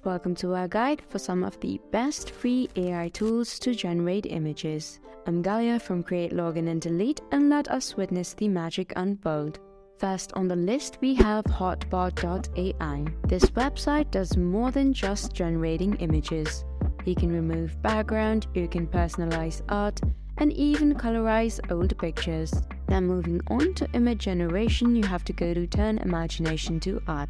welcome to our guide for some of the best free AI tools to generate images. I'm Galia from Create, Login and Delete, and let us witness the magic unfold. First on the list we have hotbot.ai. This website does more than just generating images. You can remove background, you can personalize art, and even colorize old pictures. Now moving on to image generation, you have to go to Turn Imagination to Art.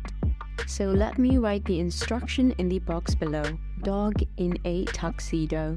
So let me write the instruction in the box below. Dog in a tuxedo.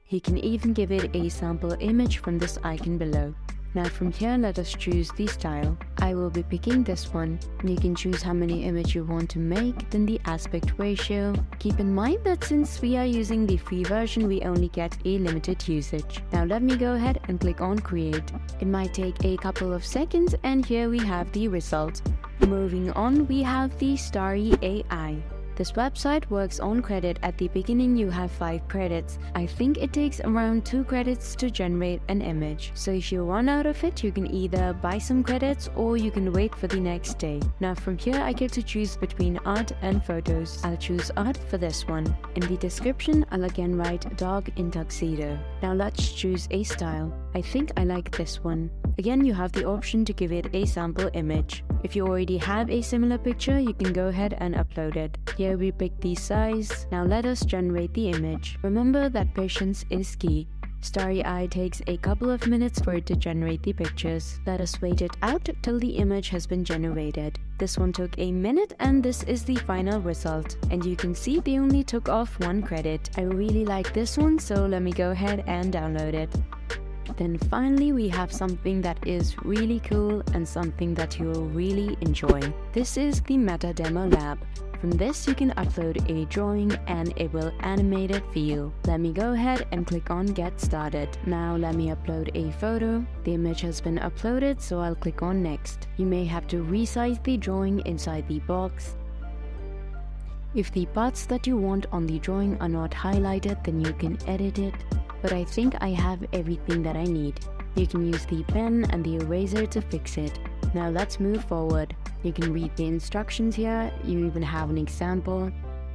You can even give it a sample image from this icon below. Now from here, let us choose the style. I will be picking this one. You can choose how many images you want to make, then the aspect ratio. Keep in mind that since we are using the free version, we only get a limited usage. Now let me go ahead and click on Create. It might take a couple of seconds, and here we have the result. Moving on, we have the Starry AI. This website works on credit. At the beginning you have 5 credits. I think it takes around 2 credits to generate an image. So if you run out of it, you can either buy some credits or you can wait for the next day. Now from here I get to choose between art and photos. I'll choose art for this one. In the description I'll again write dog in tuxedo. Now let's choose a style. I think I like this one. Again, you have the option to give it a sample image. If you already have a similar picture, you can go ahead and upload it. Here we pick the size. Now let us generate the image. Remember that patience is key. Starry Eye takes a couple of minutes for it to generate the pictures. Let us wait it out till the image has been generated. This one took a minute, and this is the final result. And you can see they only took off 1 credit. I really like this one, so let me go ahead and download it. Then finally we have something that is really cool and something that you will really enjoy. This is the Meta Demo Lab. From this you can upload a drawing and it will animate it for you. Let me go ahead and click on Get Started. Now let me upload a photo. The image has been uploaded, so I'll click on Next. You may have to resize the drawing inside the box. If the parts that you want on the drawing are not highlighted, then you can edit it. But I think I have everything that I need. You can use the pen and the eraser to fix it. Now let's move forward. You can read the instructions here, you even have an example.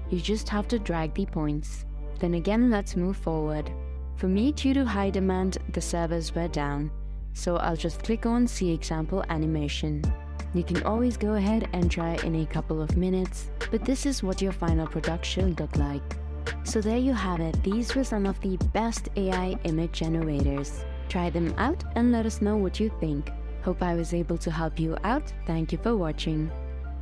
You just have to drag the points. Then again, let's move forward. For me, due to high demand, the servers were down. So I'll just click on See Example Animation. You can always go ahead and try in a couple of minutes, but this is what your final product should look like. So there you have it. These were some of the best AI image generators. Try them out and let us know what you think. Hope I was able to help you out. Thank you for watching.